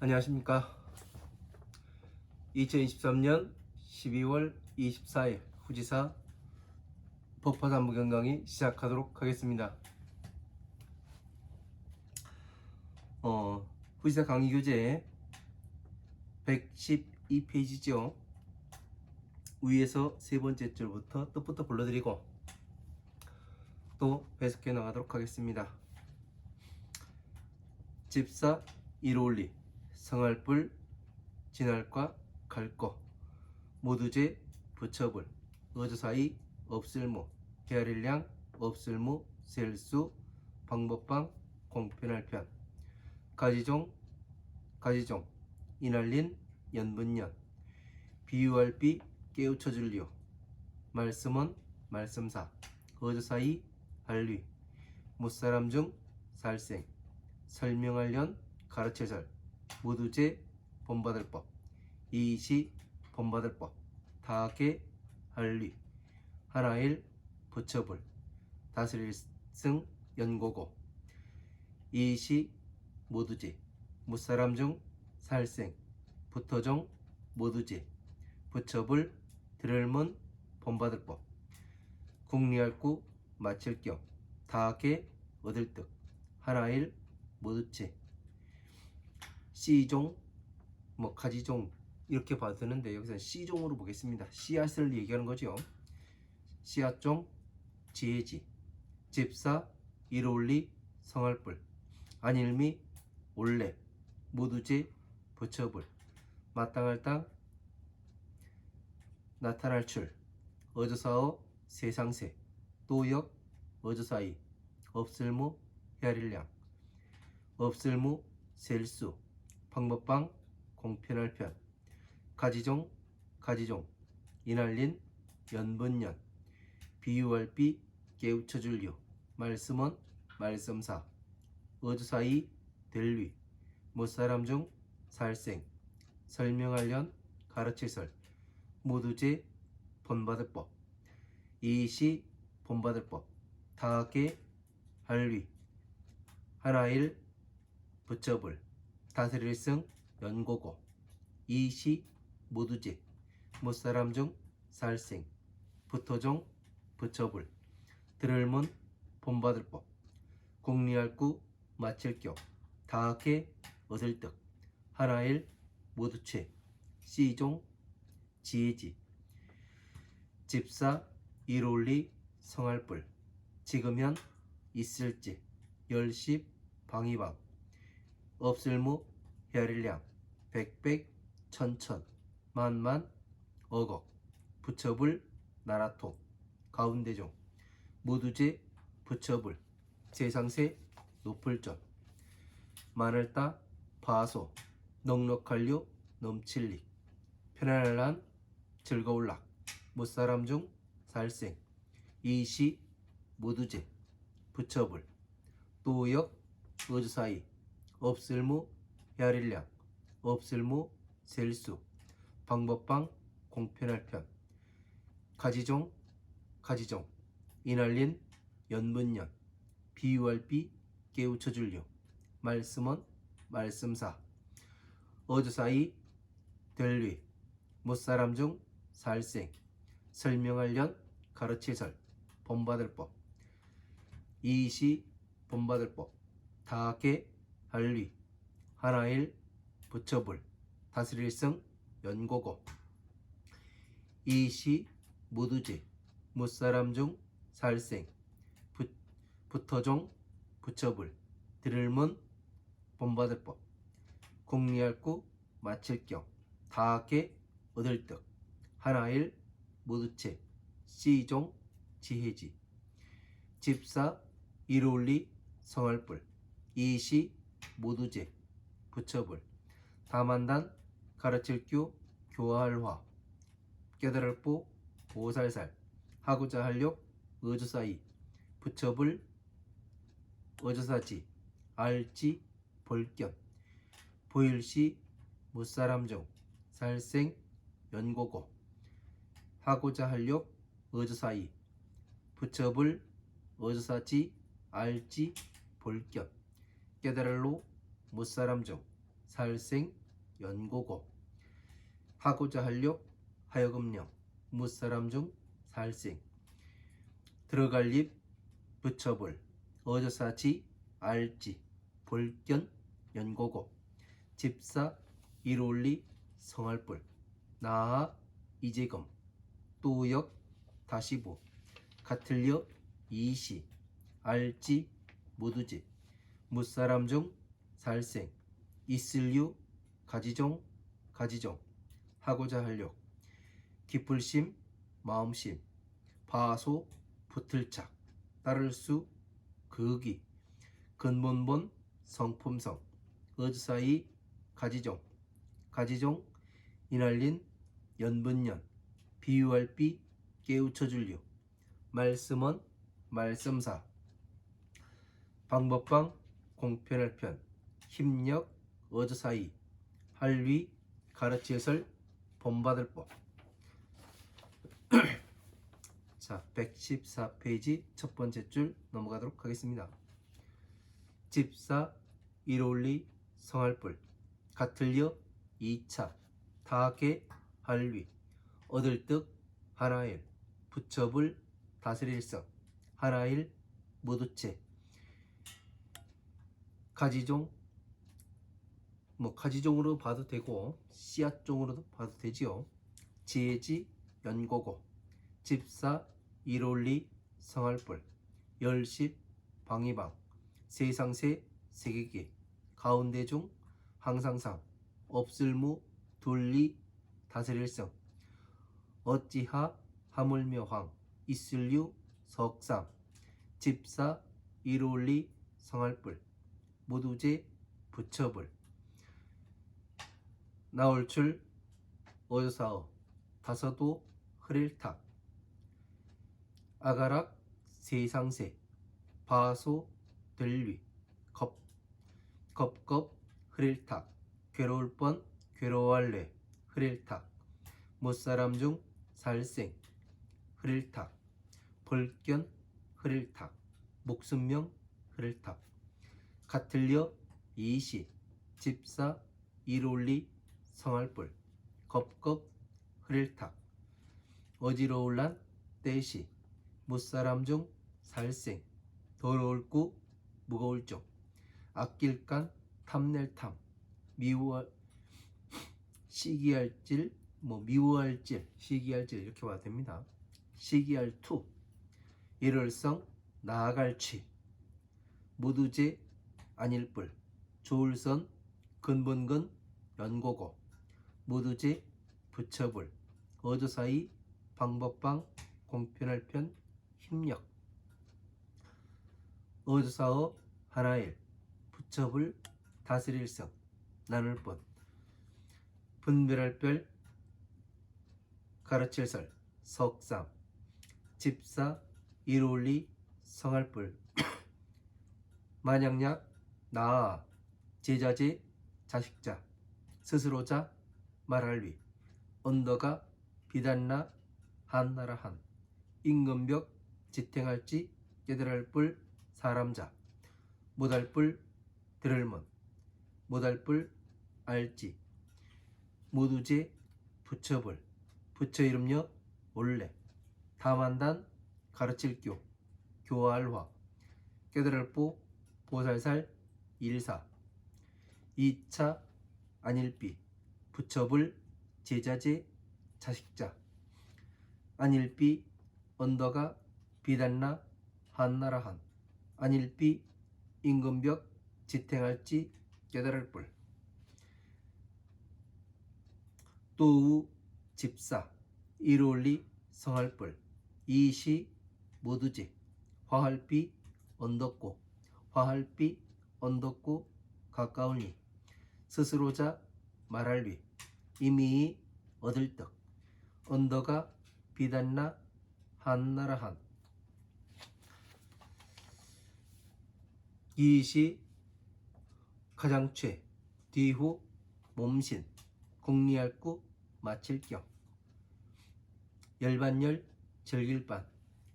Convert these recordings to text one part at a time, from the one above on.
안녕하십니까. 2023년 12월 24일 후지사 법화산부 경강의 시작하도록 하겠습니다. 후지사 강의 교재 112페이지죠. 위에서 세 번째 줄부터 뜻부터 불러드리고 또 해석해 나가도록 하겠습니다. 집사 일올리 성할불 진할과 갈거 모두제 부처불 어조사이 없을무 헤아릴량 없을무 셀수 방법방 공편할편 가지종 이날린 연분연 비유할비 깨우쳐줄리오 말씀은 말씀사 어조사이 할위 못사람 중 살생 설명할련 가르쳐설 모두제 본받을법 이시 본받을법 다하게 할리 하나일 부처불 다스릴승 연고고 이시 모두제 무사람 중 살생 부터종 모두제 부처불 들을문 본받을법 국리할구 마칠경 다하게 얻을득 하나일 모두체 C종 가지종 이렇게 봐도 되는데 여기서 C종으로 보겠습니다. 씨앗을 얘기하는 거죠. 씨앗종 지혜지 집사 일올리 성할불 안일미 올레 모두제 부처불 마땅할 땅 나타날 출 어조사어 세상세 또역 어조사이 없을무 헤아릴량 없을무 셀수 방법방 공편할편 가지종 이날린 연분연 비유할비 깨우쳐줄요 말씀은 말씀사 어조사이 될위 못사람 중 살생 설명할련 가르치설 모두제 본받을법 이시 본받을법 다하게 할위 하나일 부처불 다스릴승 연고고 이시 모두제 못사람 중 살생 부토종 부처불 들을문 본받을법 국리할구 마칠경 다하게 얻을득 하나일 모두체 C종 지혜지 집사 일올리 성할불 지금현 있을지 열십 방위방 없을무 헤아릴량 백백 천천 만만 억억 부처불 나라토 가운데종 모두제 부처불 세상세 높을점 마늘따 바소 넉넉할류 넘칠리 편안할란 즐거울락 못사람 중 살생 이시 모두제 부처불 또역 어조사이 없을무 헤아릴량 없을무 셀수 방법방 공편할편 가지종 이날린 연분연 비유할비 깨우쳐줄요 말씀은 말씀사 어조사이 될위 못사람 중 살생 설명할련 가르치설 본받을법 이시 본받을법 다하게 할위 하나일 부처불 다스릴승 연고고 이시 모두제 못사람 중 살생 부터종 부처불 들을문 본받을법 국리할구 마칠경 다하게 얻을득 하나일 모두체 C종 지혜지 집사 일올리 성할불 이시 모두제 부처불 다만단 가르칠규 교화할화 깨달을보 보살살 하고자 할력 어조사이 부처불 어조사지 알지 볼견 보일시 못사람 중 살생 연고고 하고자 할력 어조사이 부처불 어조사지 알지 볼견 깨달을로 못사람 중 살생 연고고 하고자 할력 하여금령 무사람 중 살생 들어갈 입 붙여볼 어저사지 알지 볼견 연고고 집사 일올리 성할불 나아 이재검 또역 다시보 같을려 이시 알지 모두집 무사람 중 살생 있을유 가지종 하고자 할력 기쁠심 마음심 바소 붙을착 따를 수 극이 근본본 성품성 어즈사이 가지종 이날린 연분연 비유할 비 깨우쳐줄려 말씀은 말씀사 방법방 공편할 편 힘력 어즈사이 할위 가르치설 본받을 법. 자, 114페이지 첫 번째 줄 넘어가도록 하겠습니다. 집사 일올리 성할불 같을려 2차 타계 할위 얻을 득 하나일 붙여불 다스릴성 하나일 무두체 가지종 가지종으로 봐도 되고 씨앗종으로도 봐도 되지요. 지혜지 연고고 집사 일올리 성할불 열십 방위방 세상세 세계계 가운데 중 항상상 없을무 둘리 다스릴성 어찌하 하물며황 있을유 석상 집사 일올리 성할불 모두제 붙여불 나올 줄 어여사어 다서도 흐릴탁 아가락 세상세 바소 들위 겁겁 흐릴탁 괴로울 뻔 괴로워할래 흐릴탁 못사람 중 살생 흐릴탁 벌견 흐릴탁 목숨명 흐릴탁 같을려 이시 집사 일올리 성할불 겁겁 흐릴탁 어지러울란 떼시 못사람 중 살생 더러울 구 무거울 쪽 아낄간 탐낼 탐 미워할 시기할질 미워할질 시기할질 이렇게 봐도 됩니다. 시기할 투 일월성 나아갈 취 무두제 아닐불 조울선 근본근 연고고 무두제 붙여불 어조사이 방법방 공편할 편 힘력 어조사어 하나일 붙여불 다스릴성 나눌 뻔 분별할 별 가르칠설 석삼 집사 일올리 성할불 만약약 나아 제자제 자식자 스스로자 말할위 언더가 비단나 한나라 한 임금벽 지탱할지 깨달을 뿔 사람자 못할 뿔 들을문 못할 뿔 알지 모두제 붙여불 붙여 이름여 원래 다만단 가르칠교 교화알화 깨달을 뽀 보살살 일사 2차 안일비 붙여불 제자제 자식자 안일비 언더가 비단나 한나라 한 안일비 임금벽 지탱할지 깨달을 뿔 또우 집사 일올리 성할불 이시 모두제 화할비 언덕고 화할비 언덕고 가까우니 스스로자 말할위 이미 얻을 떡 언더가 비단나 한나라 한 이시 가장최 뒤후 몸신 공리할구 마칠경 열반열 즐길반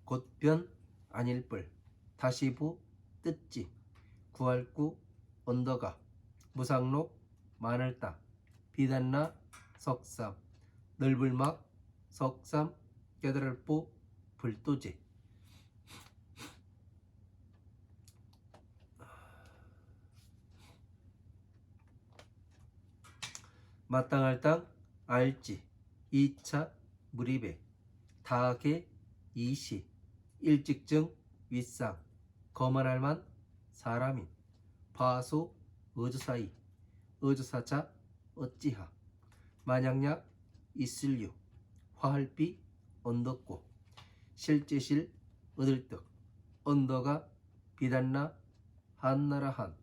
곧변 아닐뿔 다시부 뜯지 구할구 언더가 무상록 마늘 땅, 비단나 석삼, 널불막 석삼, 깨달을보 불도제. 마땅할 땅 알지, 2차 무리배, 다계 이시, 일직증 윗상, 거만할만 사람인, 파소 어주사이, 어주사자 어찌하, 만약약 있을유, 화할비 언덕고, 실제실 얻을떡, 언더가 비단나 한나라 한,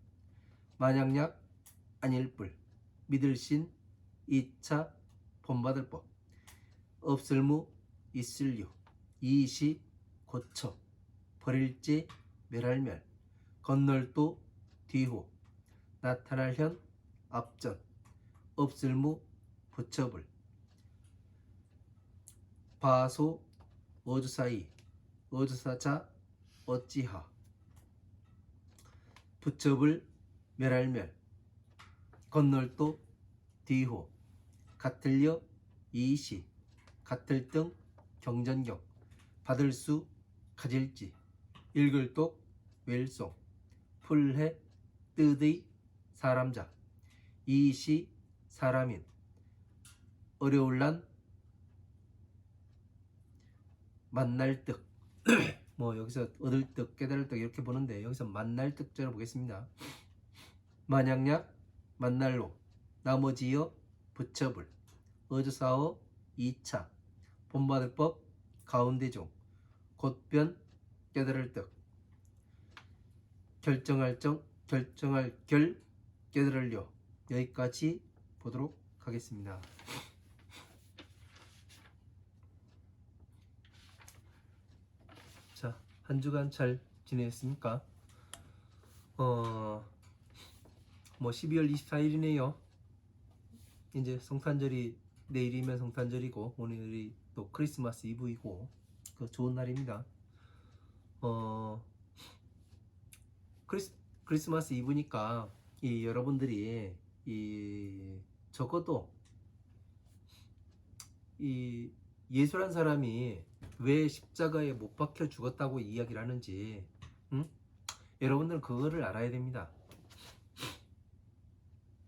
만약약 아닐뿔, 믿을신 2차 본받을법, 없을무 있을유, 이시 고처, 버릴지 멸할멸, 건널도 뒤호, 나타날현 앞전, 없을무 부처불, 바소 어주사이, 어주사자 어찌하, 부처불 멸할멸, 건널도 뒤호, 같을려 이시, 같을등 경전경, 받을 수 가질지, 읽을독 웰송, 풀해 뜨의 사람자, 이시 사람인, 어려울란 만날 득. 뭐 여기서 얻을 득, 깨달을 득 이렇게 보는데 여기서 만날 득자로 보겠습니다. 만약약 만날로, 나머지여 부처불, 어주사어 2차, 본받을법 가운데종, 곧변 깨달을 득, 결정할 정, 결정할 결, 깨달을려. 여기까지 보도록 하겠습니다. 자, 한 주간 잘 지내셨습니까? 뭐 12월 24일이네요. 이제 성탄절이 내일이면 성탄절이고 오늘이 또 크리스마스 이브이고 그 좋은 날입니다. 크리스마스 이브니까 이 여러분들이 이 적어도 이 예수란 사람이 왜 십자가에 못 박혀 죽었다고 이야기를 하는지, 여러분들은 그거를 알아야 됩니다.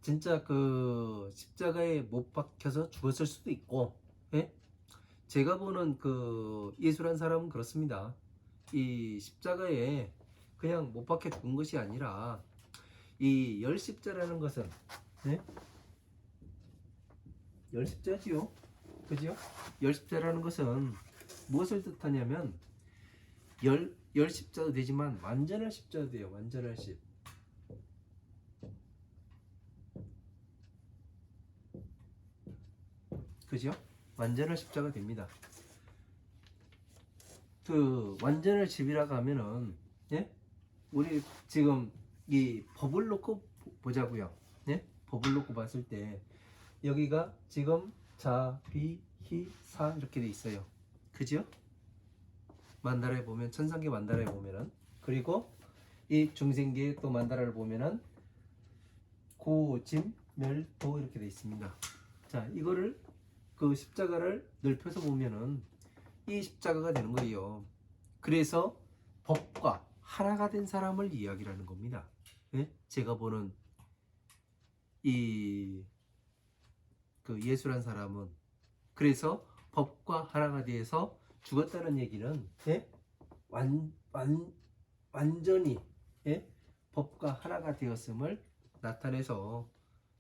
진짜 그 십자가에 못 박혀서 죽었을 수도 있고, 예? 제가 보는 그 예수란 사람은 그렇습니다. 이 십자가에 그냥 못 박혀 죽은 것이 아니라 이 열십자라는 것은, 예? 열십자지요, 그죠? 열십자라는 것은 무엇을 뜻하냐면 열십자도 되지만 완전할 십자도 돼요. 완전할 십. 그죠? 완전할 십자가 됩니다. 그 완전할 십이라고 하면은, 예? 우리 지금 이 법을 놓고 보자고요. 예? 법을 놓고 봤을 때 여기가 지금 자, 비, 히, 사 이렇게 돼 있어요. 그죠? 만다라에 보면 천상계 만다라에 보면은, 그리고 이 중생계의 또 만다라를 보면은 고, 진, 멸, 도 이렇게 돼 있습니다. 자, 이거를 그 십자가를 넓혀서 보면은 이 십자가가 되는 거예요. 그래서 법과 하나가 된 사람을 이야기하는 겁니다. 예? 제가 보는 이 그 예수란 사람은 그래서 법과 하나가 되어서 죽었다는 얘기는, 예? 완전히, 예? 법과 하나가 되었음을 나타내서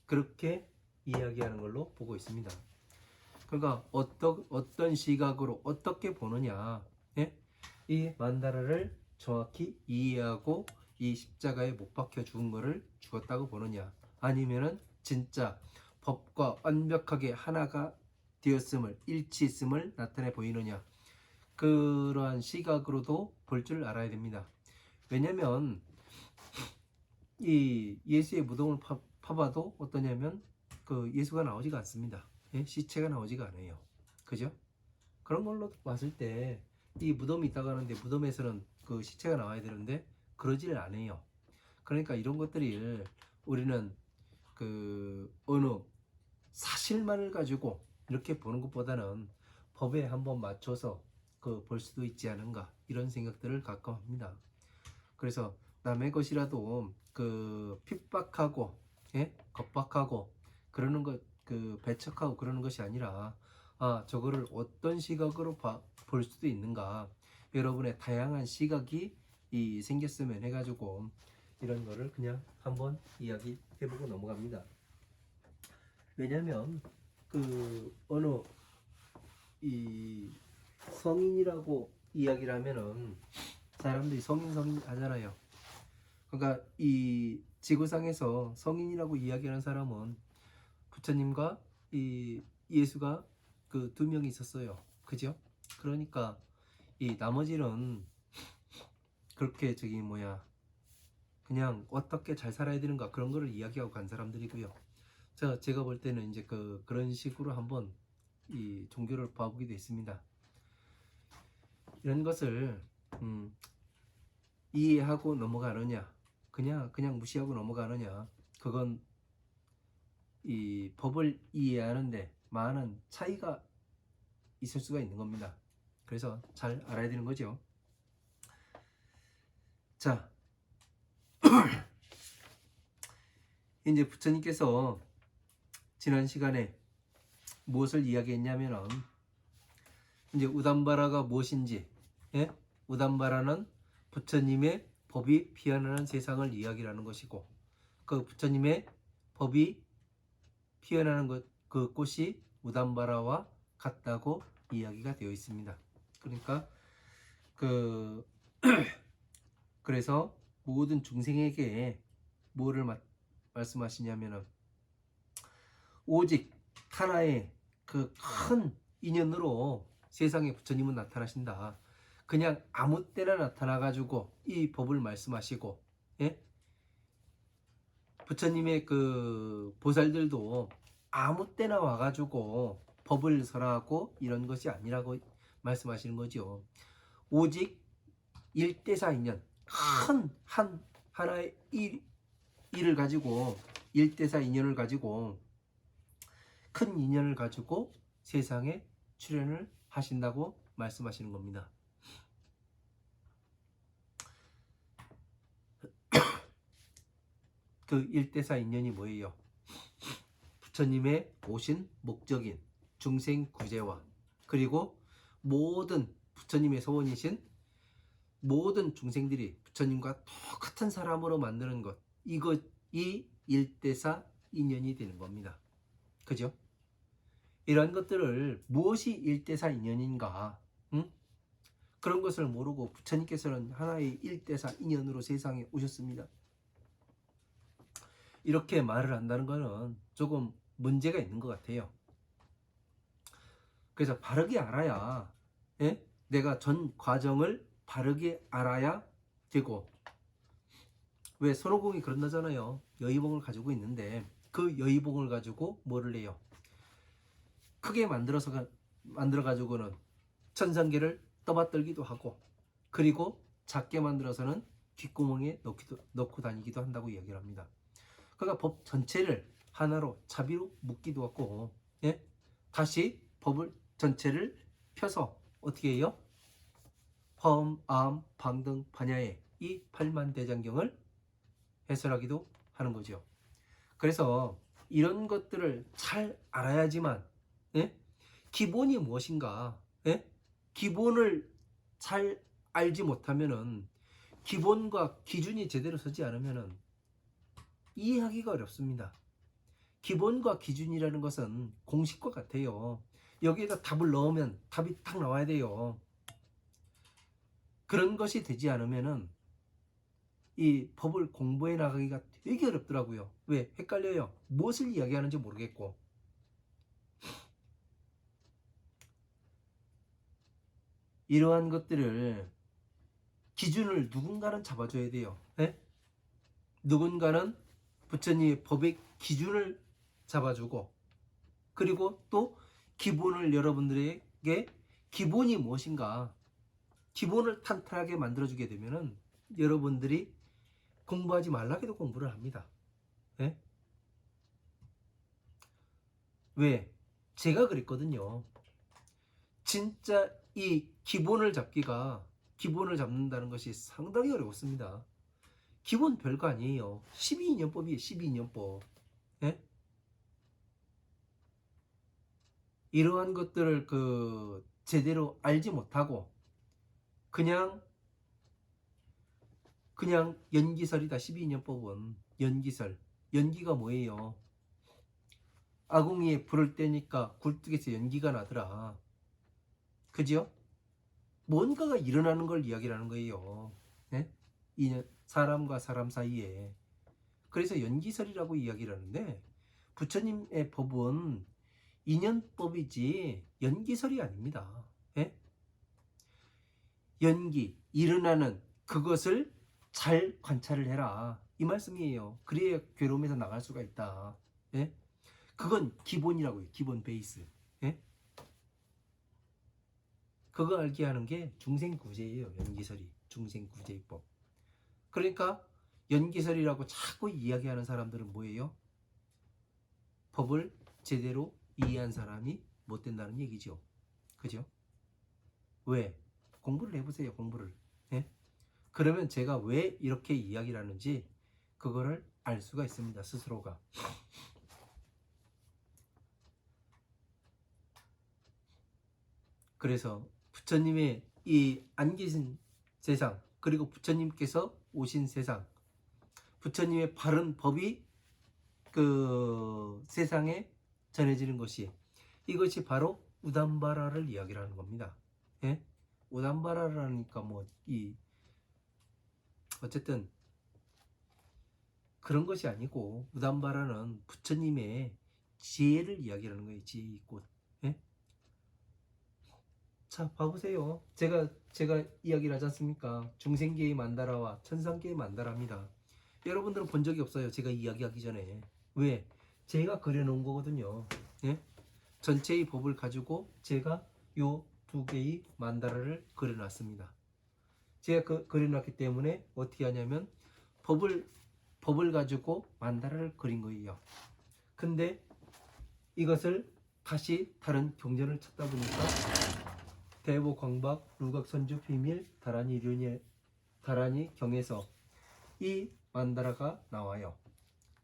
그렇게 이야기하는 걸로 보고 있습니다. 그러니까 어떤 시각으로 어떻게 보느냐, 예? 이 만다라를 정확히 이해하고 이 십자가에 못 박혀 죽은 거를 죽었다고 보느냐, 아니면은 진짜 법과 완벽하게 하나가 되었음을, 일치했음을 나타내 보이느냐, 그러한 시각으로도 볼 줄 알아야 됩니다. 왜냐면 이 예수의 무덤을 파봐도 어떠냐면 그 예수가 나오지가 않습니다. 예? 시체가 나오지가 않아요. 그죠? 그런 걸로 봤을 때 이 무덤이 있다고 하는데 무덤에서는 그 시체가 나와야 되는데 그러지를 않아요. 그러니까 이런 것들을 우리는 그 어느 사실만을 가지고 이렇게 보는 것보다는 법에 한번 맞춰서 그 볼 수도 있지 않은가, 이런 생각들을 가끔 합니다. 그래서 남의 것이라도 그 핍박하고, 예? 겁박하고 그러는 것, 그 배척하고 그러는 것이 아니라, 아, 저거를 어떤 시각으로 볼 수도 있는가, 여러분의 다양한 시각이 생겼으면 해가지고 이런 거를 그냥 한번 이야기해보고 넘어갑니다. 왜냐면 그 어느 이 성인이라고 이야기를 하면은 사람들이 성인 하잖아요. 그러니까 이 지구상에서 성인이라고 이야기하는 사람은 부처님과 이 예수가 그 두 명이 있었어요. 그죠? 그러니까 이 나머지는 그렇게 저기 뭐야, 그냥 어떻게 잘 살아야 되는가 그런 거를 이야기하고 간 사람들이고요. 제가 볼 때는 이제 그런 식으로 한번 이 종교를 봐보기도 했습니다. 이런 것을 이해하고 넘어가느냐, 그냥 무시하고 넘어가느냐, 그건 이 법을 이해하는데 많은 차이가 있을 수가 있는 겁니다. 그래서 잘 알아야 되는 거죠. 자, 이제 부처님께서 지난 시간에 무엇을 이야기했냐면은 이제 우담바라가 무엇인지, 예? 우담바라는 부처님의 법이 피어나는 세상을 이야기하는 것이고, 그 부처님의 법이 피어나는 그 꽃이 우담바라와 같다고 이야기가 되어 있습니다. 그러니까 그래서 모든 중생에게 뭐를 말씀하시냐면은 오직 하나의 그 큰 인연으로 세상에 부처님은 나타나신다. 그냥 아무 때나 나타나 가지고 이 법을 말씀하시고, 예? 부처님의 그 보살들도 아무 때나 와가지고 법을 설하고 이런 것이 아니라고 말씀하시는 거죠. 오직 일대사 인연, 큰 하나의 일을 가지고, 일대사 인연을 가지고, 큰 인연을 가지고 세상에 출현을 하신다고 말씀하시는 겁니다. 그 일대사 인연이 뭐예요? 부처님의 오신 목적인 중생 구제와, 그리고 모든 부처님의 소원이신 모든 중생들이 부처님과 똑같은 사람으로 만드는 것, 이 일대사 인연이 되는 겁니다. 그죠? 이런 것들을 무엇이 일대사 인연인가, 응? 그런 것을 모르고 부처님께서는 하나의 일대사 인연으로 세상에 오셨습니다. 이렇게 말을 한다는 것은 조금 문제가 있는 것 같아요. 그래서 바르게 알아야, 예? 내가 전 과정을 바르게 알아야 되고, 왜 손오공이 그런다잖아요. 여의봉을 가지고 있는데 그 여의봉을 가지고 뭐를 해요? 크게 만들어 가지고는 천상계를 떠받들기도 하고, 그리고 작게 만들어서는 귓구멍에 넣고 다니기도 한다고 이야기를 합니다. 그러니까 법 전체를 하나로 자비로 묶기도 하고, 예? 다시 법을 전체를 펴서 어떻게 해요? 화엄, 아함, 방등, 반야에 이 팔만대장경을 해설하기도 하는 거죠. 그래서 이런 것들을 잘 알아야지만, 예? 기본이 무엇인가, 예? 기본을 잘 알지 못하면은, 기본과 기준이 제대로 서지 않으면은 이해하기가 어렵습니다. 기본과 기준이라는 것은 공식과 같아요. 여기에다 답을 넣으면 답이 딱 나와야 돼요. 그런 것이 되지 않으면은 이 법을 공부해 나가기가 되게 어렵더라고요. 왜? 헷갈려요. 무엇을 이야기하는지 모르겠고. 이러한 것들을, 기준을 누군가는 잡아줘야 돼요. 네? 누군가는 부처님의 법의 기준을 잡아주고, 그리고 또 기본을, 여러분들에게 기본이 무엇인가, 기본을 탄탄하게 만들어주게 되면은 여러분들이 공부하지 말라 해도 공부를 합니다. 네? 왜? 제가 그랬거든요. 진짜 이 기본을 잡는다는 것이 상당히 어렵습니다. 기본 별거 아니에요. 12인연법이에요. 12인연법. 예? 이러한 것들을 제대로 알지 못하고 그냥 연기설이다. 12인연법은 연기설. 연기가 뭐예요? 아궁이에 불을 떼니까 굴뚝에서 연기가 나더라. 그죠? 뭔가가 일어나는 걸 이야기하는 거예요. 네? 사람과 사람 사이에. 그래서 연기설이라고 이야기를 하는데 부처님의 법은 인연법이지 연기설이 아닙니다. 예? 연기, 일어나는 그것을 잘 관찰을 해라. 이 말씀이에요. 그래야 괴로움에서 나갈 수가 있다. 예? 그건 기본이라고요. 기본 베이스. 예? 그거 알게 하는 게 중생구제예요. 연기설이. 중생구제법. 그러니까 연기설이라고 자꾸 이야기하는 사람들은 뭐예요? 법을 제대로 이해한 사람이 못 된다는 얘기죠. 그죠? 왜? 공부를 해보세요. 공부를. 예? 그러면 제가 왜 이렇게 이야기를 하는지 그거를 알 수가 있습니다. 스스로가. 그래서 부처님의 이 안 계신 세상, 그리고 부처님께서 오신 세상, 부처님의 바른 법이 세상에 전해지는 것이, 이것이 바로 우담바라를 이야기를 하는 겁니다. 예? 우담바라라니까 어쨌든 그런 것이 아니고, 우담바라는 부처님의 지혜를 이야기하는 거예요. 지혜꽃. 예? 자, 봐보세요. 제가 이야기를 하지 않습니까? 중생계의 만다라와 천상계의 만다라입니다. 여러분들은 본 적이 없어요. 제가 이야기하기 전에. 왜? 제가 그려놓은 거거든요. 예? 전체의 법을 가지고 제가 요 두 개의 만다라를 그려놨습니다. 제가 그려놨기 때문에 어떻게 하냐면 법을 가지고 만다라를 그린 거예요. 근데 이것을 다시 다른 경전을 찾다 보니까 대보 광박 루각 선주 비밀 다라니 경에서 이 만다라가 나와요.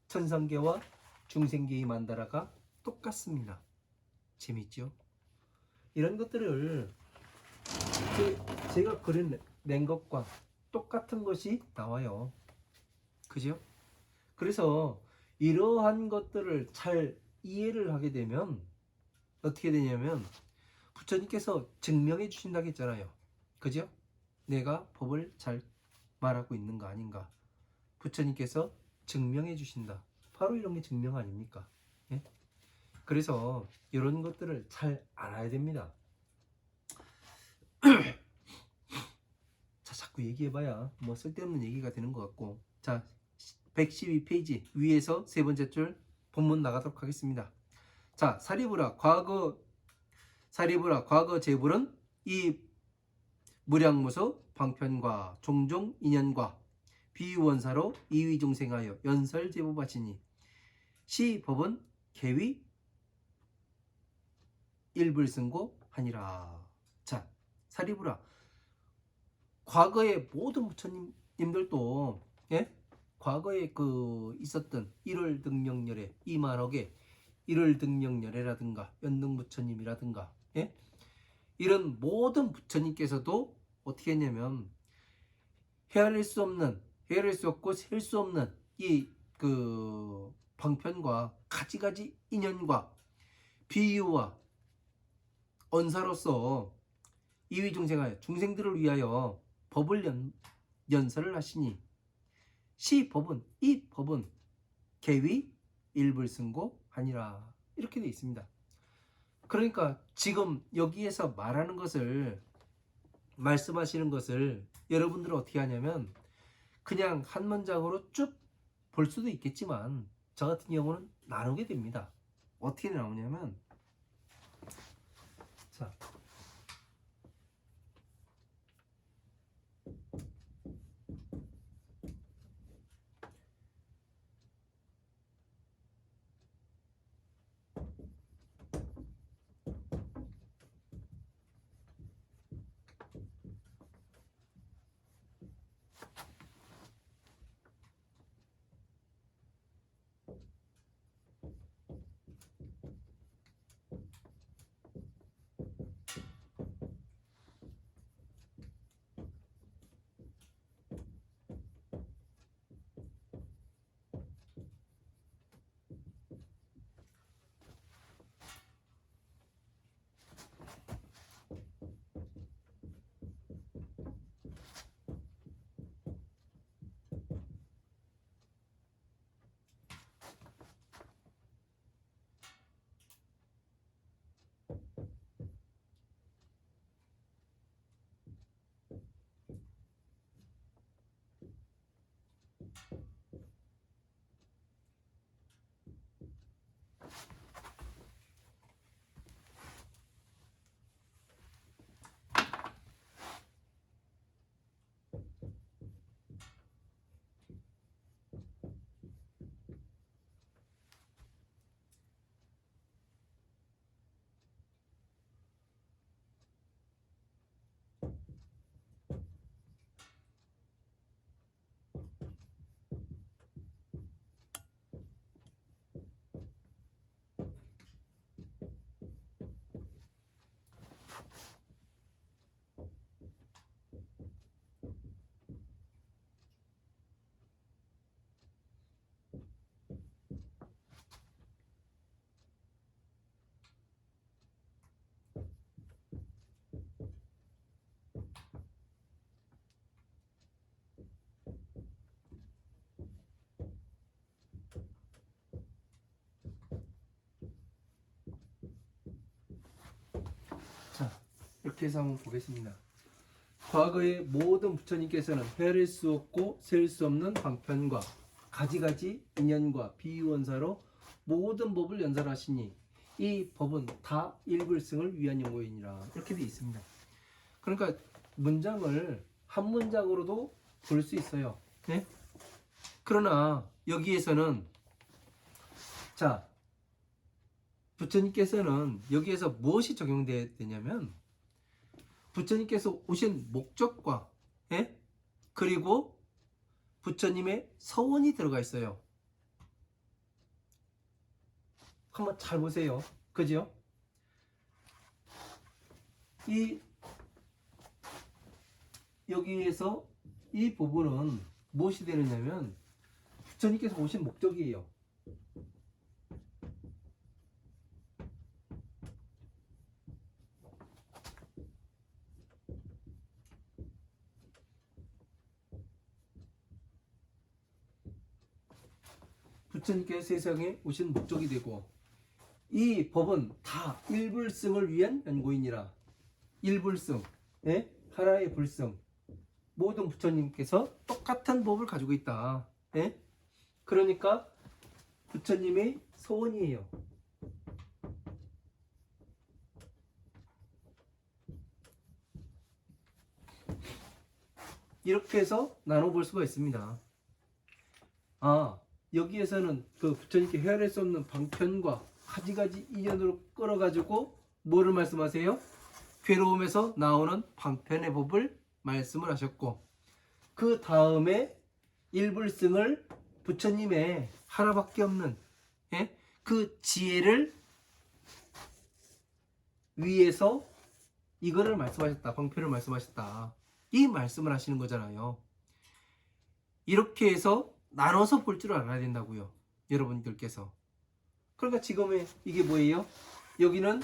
천상계와 중생계의 만다라가 똑같습니다. 재밌죠? 이런 것들을 제가 그려낸 것과 똑같은 것이 나와요. 그죠? 그래서 이러한 것들을 잘 이해를 하게 되면 어떻게 되냐면 부처님께서 증명해 주신다고 했잖아요. 그죠? 내가 법을 잘 말하고 있는가 아닌가. 부처님께서 증명해 주신다. 바로 이런 게 증명 아닙니까? 예? 그래서 이런 것들을 잘 알아야 됩니다. 자, 자꾸 얘기해봐야 뭐 쓸데없는 얘기가 되는 것 같고. 자, 112페이지 위에서 세 번째 줄 본문 나가도록 하겠습니다. 자, 사리부라 과거 재불은 이 무량무소 방편과 종종 인연과 비유원사로 이위중생하여 연설제보하시니 시법은 개위 일불승고 하니라. 자, 사리부라 과거의 모든 부처님들도 과거에 있었던 일월등명열애 이만옥의 일월등명열애라든가 연등부처님이라든가 이런 모든 부처님께서도 어떻게 했냐면 헤아릴 수 없고 셀 수 없는 이 방편과 가지가지 인연과 비유와 언사로서 이위중생하여 중생들을 위하여 법을 연설을 하시니 이 법은 개위 일불승고 하니라. 이렇게 되어 있습니다. 그러니까 지금 여기에서 말씀하시는 것을 여러분들은 어떻게 하냐면 그냥 한 문장으로 쭉 볼 수도 있겠지만 저 같은 경우는 나누게 됩니다. 어떻게 나오냐면 자, 이렇게 해서 한번 보겠습니다. 과거의 모든 부처님께서는 헤아릴 수 없고 셀 수 없는 방편과 가지가지 인연과 비유원사로 모든 법을 연설하시니 이 법은 다 일불승을 위한 연고이니라. 이렇게 되어 있습니다. 그러니까 문장을 한 문장으로도 볼 수 있어요. 네? 그러나 여기에서는 자, 부처님께서는 여기에서 무엇이 적용되냐면 부처님께서 오신 목적과 예? 그리고 부처님의 서원이 들어가 있어요. 한번 잘 보세요. 그죠? 여기에서 이 부분은 무엇이 되느냐면 부처님께서 오신 목적이에요. 부처님께서 세상에 오신 목적이 되고 이 법은 다 일불승을 위한 연고이니라. 일불승, 예? 하나의 불승. 모든 부처님께서 똑같은 법을 가지고 있다. 예? 그러니까 부처님의 소원이에요. 이렇게 해서 나눠볼 수가 있습니다. 여기에서는 그 부처님께 헤아릴 수 없는 방편과 가지가지 인연으로 끌어가지고 뭐를 말씀하세요? 괴로움에서 나오는 방편의 법을 말씀을 하셨고, 그 다음에 일불승을 부처님의 하나밖에 없는 그 지혜를 위해서 이거를 말씀하셨다. 방편을 말씀하셨다. 이 말씀을 하시는 거잖아요. 이렇게 해서 나눠서 볼 줄 알아야 된다고요. 여러분들께서. 그러니까 지금의 이게 뭐예요? 여기는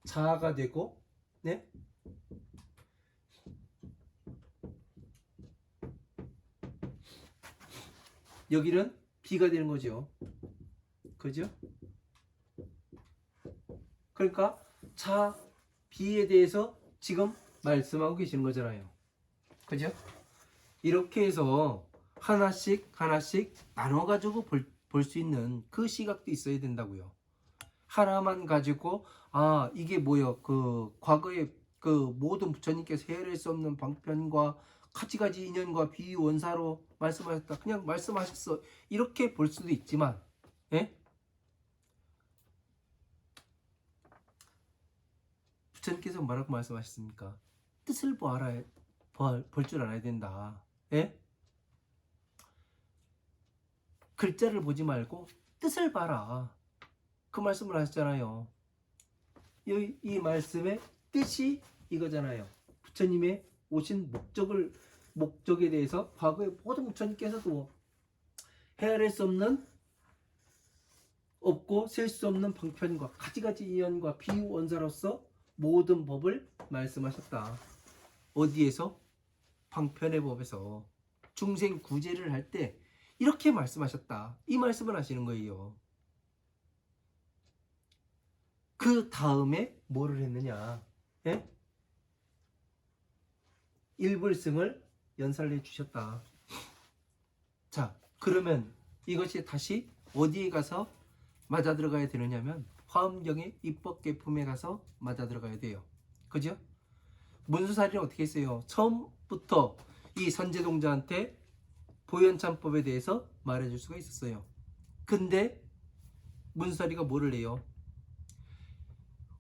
자아가 되고, 네? 여기는 비가 되는 거죠. 그죠? 그러니까 자, 비에 대해서 지금 말씀하고 계시는 거잖아요. 그죠? 이렇게 해서 하나씩 하나씩 나눠가지고 볼 수 있는 그 시각도 있어야 된다고요. 하나만 가지고 이게 뭐요? 그 과거에 그 모든 부처님께서 헤아릴 수 없는 방편과 가지가지 인연과 비원사로 말씀하셨다. 그냥 말씀하셨어. 이렇게 볼 수도 있지만, 예? 부처님께서 뭐라고 말씀하셨습니까? 뜻을 볼 줄 알아야 된다. 예? 글자를 보지 말고 뜻을 봐라. 그 말씀을 하셨잖아요. 이 말씀의 뜻이 이거잖아요. 부처님의 오신 목적에 대해서 과거의 모든 부처님께서도 헤아릴 수 없는 없고 셀 수 없는 방편과 가지가지 인연과 비유 원사로서 모든 법을 말씀하셨다. 어디에서? 방편의 법에서 중생 구제를 할 때 이렇게 말씀하셨다. 이 말씀을 하시는 거예요. 그 다음에 뭐를 했느냐? 예? 일불승을 연설해 주셨다. 자, 그러면 이것이 다시 어디에 가서 맞아 들어가야 되느냐면 화엄경의 입법계품에 가서 맞아 들어가야 돼요. 그죠? 문수사리는 어떻게 했어요? 처음부터 이 선제동자한테 보현참법에 대해서 말해줄 수가 있었어요. 근데 문수사리가 뭐를 해요?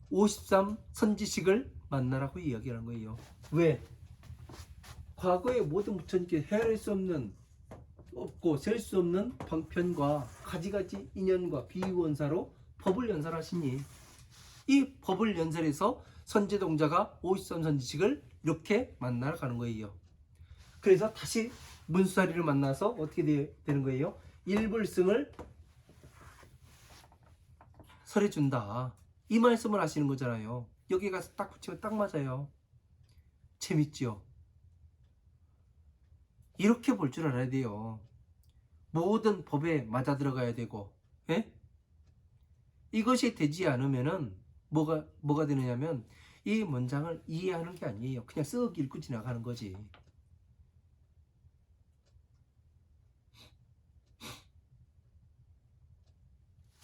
53 선지식을 만나라고 이야기하는 거예요. 왜? 과거의 모든 부처님께 헤아릴 수 없는 없고 셀 수 없는 방편과 가지가지 인연과 비유원사로 법을 연설하시니 이 법을 연설해서 선제동자가 53 선지식을 이렇게 만나러 가는 거예요. 그래서 다시 문수사리를 만나서 어떻게 되는 거예요? 일불승을 설해준다. 이 말씀을 하시는 거잖아요. 여기 가서 딱 붙이면 딱 맞아요. 재밌죠? 이렇게 볼 줄 알아야 돼요. 모든 법에 맞아 들어가야 되고, 예? 이것이 되지 않으면은 뭐가 되느냐면 이 문장을 이해하는 게 아니에요. 그냥 쓱 읽고 지나가는 거지.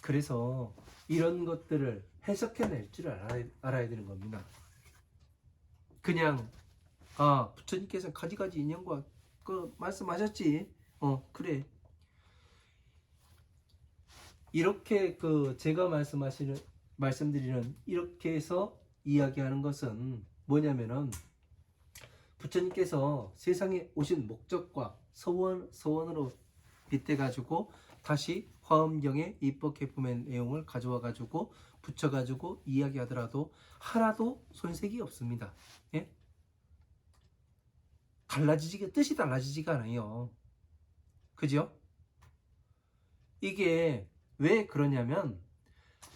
그래서 이런 것들을 해석해낼 줄 알아야 되는 겁니다. 그냥 부처님께서 가지가지 인연과 그 말씀하셨지. 그래. 이렇게 그 제가 말씀드리는 이렇게 해서 이야기하는 것은 뭐냐면은 부처님께서 세상에 오신 목적과 서원으로 빗대가지고 다시 화엄경의 입법개품의 내용을 가져와 가지고 붙여 가지고 이야기하더라도 하나도 손색이 없습니다. 예? 뜻이 달라지지가 않아요. 그죠? 이게 왜 그러냐면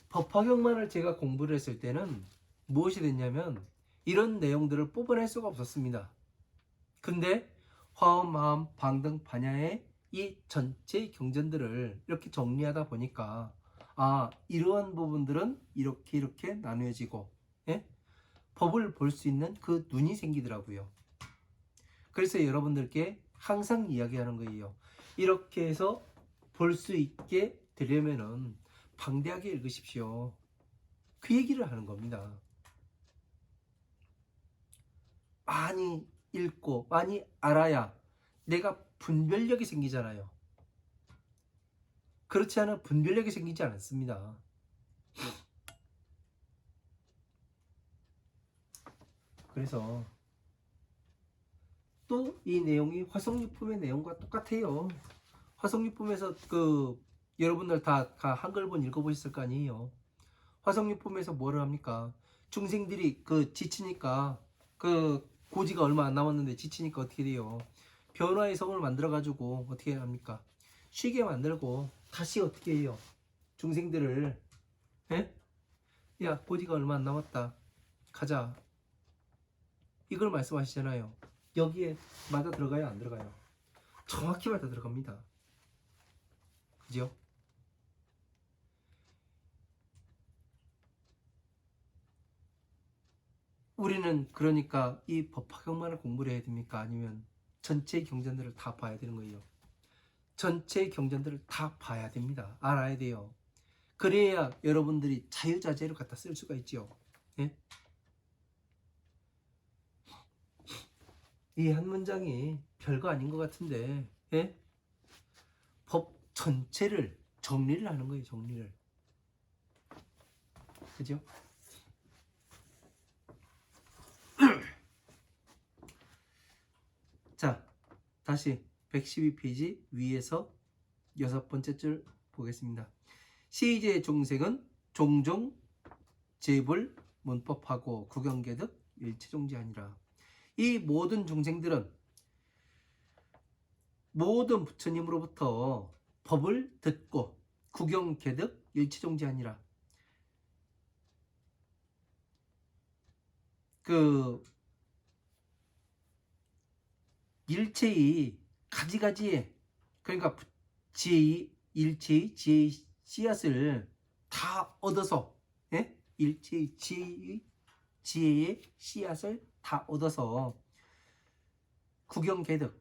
법화경만을 제가 공부를 했을 때는 무엇이 됐냐면 이런 내용들을 뽑아낼 수가 없었습니다. 근데 화엄, 마음, 방등, 반야의 이 전체 경전들을 이렇게 정리하다 보니까 이러한 부분들은 이렇게 나누어지고 예? 법을 볼 수 있는 그 눈이 생기더라고요. 그래서 여러분들께 항상 이야기하는 거예요. 이렇게 해서 볼 수 있게 되려면은 방대하게 읽으십시오. 그 얘기를 하는 겁니다. 많이 읽고 많이 알아야 내가 분별력이 생기잖아요. 그렇지 않아 분별력이 생기지 않습니다. 그래서 또 이 내용이 화성유품의 내용과 똑같아요. 화성유품에서 여러분들 다 한글본 읽어보셨을 거 아니에요. 화성유품에서 뭐를 합니까? 중생들이 지치니까 고지가 얼마 안 남았는데 지치니까 어떻게 돼요? 변화의 성을 만들어 가지고 어떻게 합니까? 쉬게 만들고 다시 어떻게 해요? 중생들을 야 고지가 얼마 안 남았다 가자 이걸 말씀하시잖아요. 여기에 맞아 들어가요 안 들어가요? 정확히 맞아 들어갑니다. 그죠? 우리는 그러니까 이 법화경만을 공부를 해야 됩니까? 아니면 전체 경전들을 다 봐야 되는 거예요. 전체 경전들을 다 봐야 됩니다. 알아야 돼요. 그래야 여러분들이 자유자재로 갖다 쓸 수가 있죠. 예? 이 한 문장이 별거 아닌 것 같은데 예? 법 전체를 정리를 하는 거예요. 정리를. 그죠? 자, 다시 112페이지 위에서 6번째 줄 보겠습니다. 시제 중생은 종종 제불 문법하고 구경계득 일체종지아니라. 이 모든 중생들은 모든 부처님으로부터 법을 듣고 구경계득 일체종지아니라. 일체의 가지가지의 그러니까 지혜의 일체의 지혜의 씨앗을 다 얻어서 일체의 지혜의 씨앗을 다 얻어서 구경계득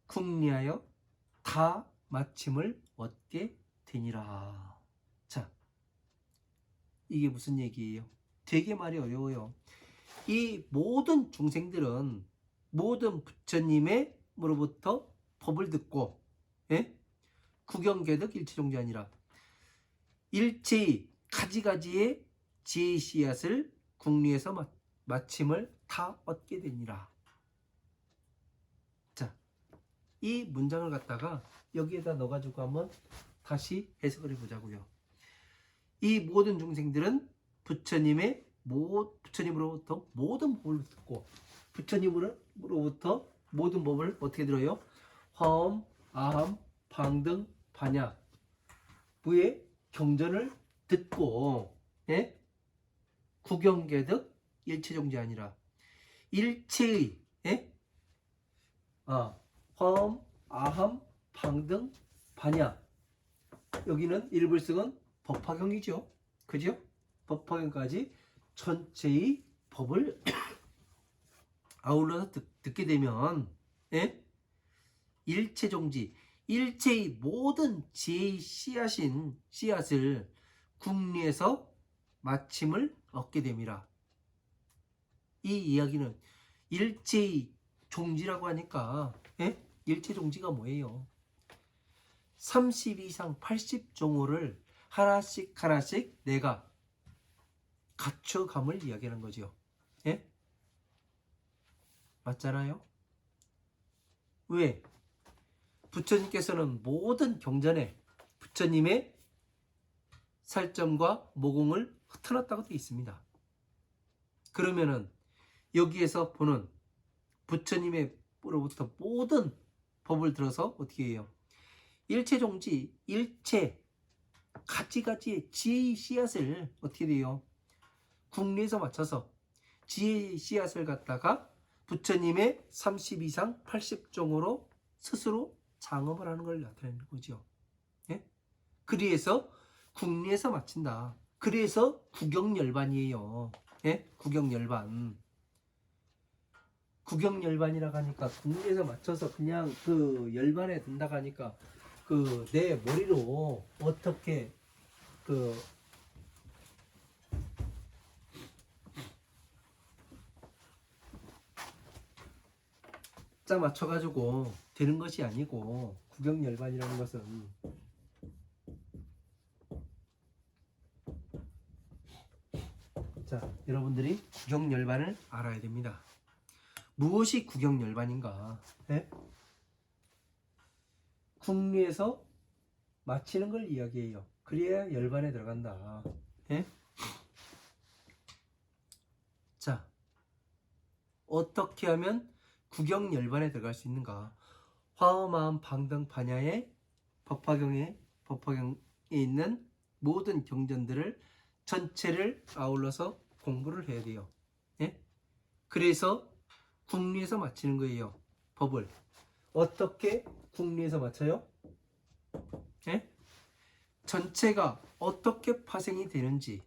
궁리하여 다 마침을 얻게 되니라. 자, 이게 무슨 얘기예요? 되게 말이 어려워요. 이 모든 중생들은 모든 부처님으로부터 법을 듣고 구경계득 일체종지 아니라 일체의 가지가지의 지혜의 씨앗을 궁리해서 마침을 다 얻게 되니라. 자, 이 문장을 갖다가 여기에다 넣어가지고 한번 다시 해석을 해보자고요. 이 모든 중생들은 부처님으로부터 모든 법을 듣고 부처님으로부터 모든 법을 어떻게 들어요? 화엄, 아함, 방등, 반야 부의 경전을 듣고 구경계득 일체종지 아니라 일체의 화엄, 아함, 방등, 반야 여기는 일불승은 법화경이죠. 그죠? 법화경까지 전체의 법을 아울러서 듣게 되면, 예? 일체종지, 일체의 모든 지혜의 씨앗을 국리에서 마침을 얻게 됨이라. 이 이야기는 일체의 종지라고 하니까, 예? 일체 종지가 뭐예요? 30 이상 80종호를 하나씩 하나씩 내가 갖춰감을 이야기하는 거죠. 예? 맞잖아요? 왜? 부처님께서는 모든 경전에 부처님의 살점과 모공을 흩어놨다고 되어 있습니다. 그러면은 여기에서 보는 부처님의 으로부터 모든 법을 들어서 어떻게 해요? 일체종지, 일체 가지가지의 지혜의 씨앗을 어떻게 돼요? 국리에서 맞춰서 지혜의 씨앗을 갖다가 부처님의 30 이상 80종으로 스스로 장엄을 하는 걸 나타내는 거죠. 예? 그래서 국리에서 맞춘다. 그래서 구경열반이에요. 예? 구경열반. 구경열반이라고 하니까 국리에서 맞춰서 그냥 그 열반에 든다고 하니까 그 내 머리로 어떻게 그 짝 맞춰가지고 되는 것이 아니고 구경열반이라는 것은 자 여러분들이 구경열반을 알아야 됩니다. 무엇이 구경열반인가? 예? 국리에서 마치는 걸 이야기해요. 그래야 열반에 들어간다. 예? 자 어떻게 하면 구경열반에 들어갈 수 있는가? 화엄마음 방등 반야의 법화경에 있는 모든 경전들을 전체를 아울러서 공부를 해야 돼요. 예? 그래서 국리에서 맞추는 거예요. 법을 어떻게 국리에서 맞춰요? 예? 전체가 어떻게 파생이 되는지,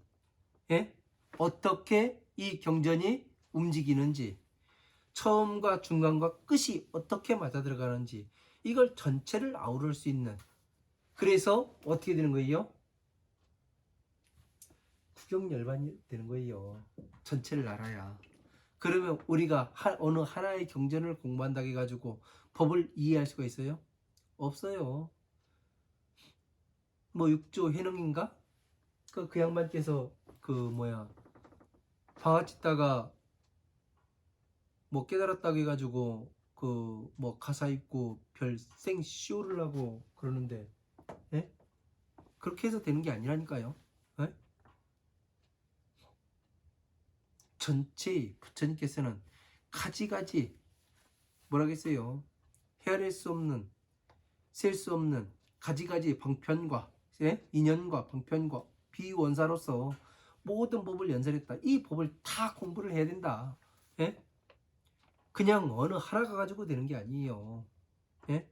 예? 어떻게 이 경전이 움직이는지, 처음과 중간과 끝이 어떻게 맞아 들어가는지 이걸 전체를 아우를 수 있는, 그래서 어떻게 되는 거예요? 구경열반이 되는 거예요. 전체를 알아야. 그러면 우리가 어느 하나의 경전을 공부한다고 해가지고 법을 이해할 수가 있어요? 없어요. 뭐 육조 해능인가? 그 양반께서 방아 찢다가 뭐 깨달았다고 해가지고 그 뭐 가사 입고 별생 쇼를 하고 그러는데, 예? 그렇게 해서 되는 게 아니라니까요. 예? 전체 부처님께서는 가지가지 뭐라겠어요? 헤아릴 수 없는, 셀 수 없는 가지가지 방편과, 예? 인연과 방편과 비원사로서 모든 법을 연설했다. 이 법을 다 공부를 해야 된다. 예? 그냥 어느 하나가 가지고 되는 게 아니에요. 예?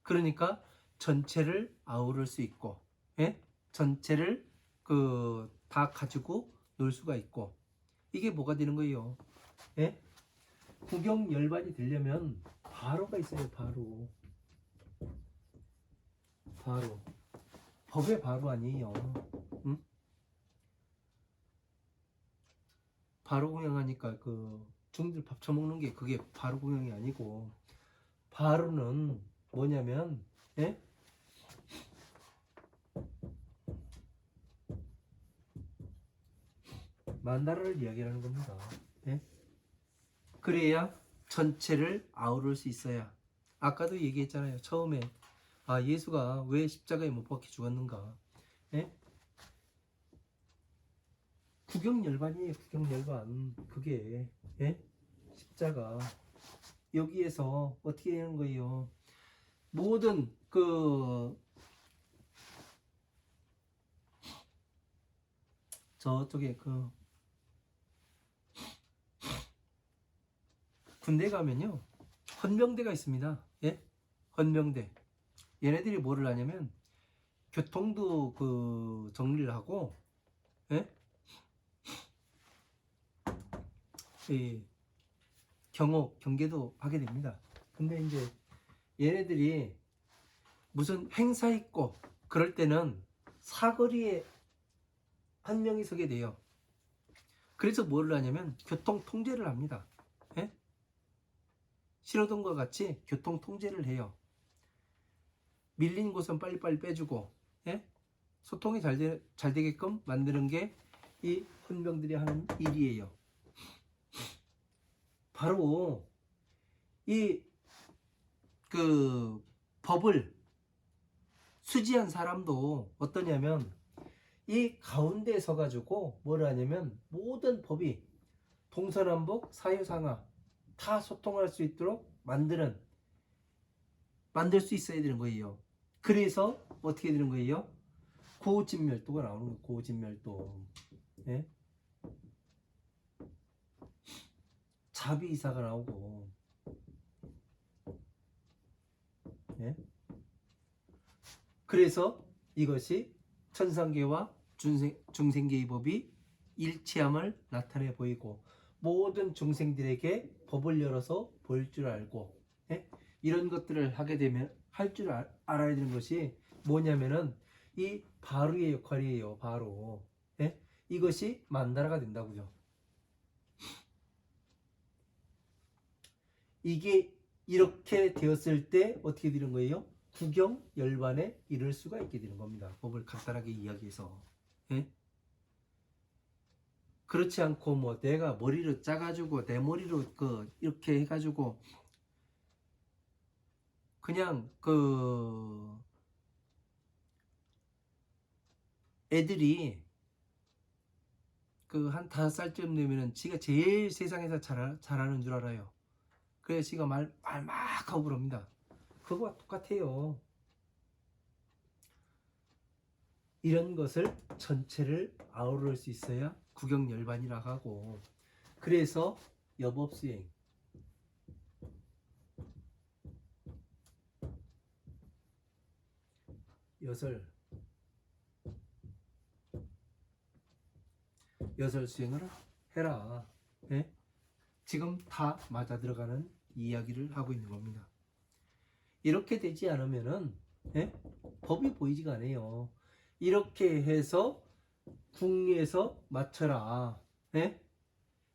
그러니까 전체를 아우를 수 있고, 예? 전체를 다 가지고 놀 수가 있고, 이게 뭐가 되는 거예요? 예? 구경열반이 되려면 바로가 있어요. 바로 법의 바로 아니에요. 응? 바로 공양하니까 그 중들 밥 처먹는 게 그게 바로 공양이 아니고, 바로는 뭐냐면, 예? 만다라를 이야기하는 겁니다. 예? 그래야 전체를 아우를 수 있어야. 아까도 얘기했잖아요. 처음에 예수가 왜 십자가에 못 박혀 죽었는가? 예? 구경열반이에요. 구경열반. 그게, 예? 십자가. 여기에서 어떻게 하는 거예요? 모든 저쪽에 군대 가면요, 헌병대가 있습니다. 예? 헌병대. 얘네들이 뭐를 하냐면 교통도 정리를 하고, 예? 이 경계도 하게 됩니다. 근데 이제 얘네들이 무슨 행사 있고 그럴 때는 사거리에 한 명이 서게 돼요. 그래서 뭘 하냐면 교통 통제를 합니다. 예? 신호등과 같이 교통 통제를 해요. 밀린 곳은 빨리빨리 빼주고, 예? 소통이 잘 되게끔 만드는 게 이 헌병들이 하는 일이에요. 바로 이 그 법을 수지한 사람도 어떠냐면 이 가운데에 서가지고 뭘 하냐면 모든 법이 동서남북 사유상하 다 소통할 수 있도록 만들 수 있어야 되는 거예요. 그래서 어떻게 되는 거예요? 고진멸도가 나오는 거예요. 고진멸도. 예? 자비이사가 나오고, 예? 그래서 이것이 천상계와 중생계의 법이 일치함을 나타내 보이고 모든 중생들에게 법을 열어서 보일 줄 알고, 예? 이런 것들을 하게 되면 할 줄 알아야 되는 것이 뭐냐면은 이 바루의 역할이에요. 바로, 예? 이것이 만다라가 된다고요. 이게 이렇게 되었을 때 어떻게 되는 거예요? 구경 열반에 이를 수가 있게 되는 겁니다. 법을 간단하게 이야기해서. 예? 그렇지 않고 뭐 내가 머리를 짜가지고 내 머리로 이렇게 해가지고 그냥 애들이 한 5살쯤 되면은 지가 제일 세상에서 잘하는 줄 알아요. 그래서 지가 말 막 하고 그럽니다. 그거와 똑같아요. 이런 것을 전체를 아우를 수 있어야 구경열반이라 하고, 그래서 여법수행, 여설 수행을 해라. 예? 지금 다 맞아 들어가는 이야기를 하고 있는 겁니다. 이렇게 되지 않으면은, 예? 법이 보이지가 않아요. 이렇게 해서 궁리에서 맞춰라. 예?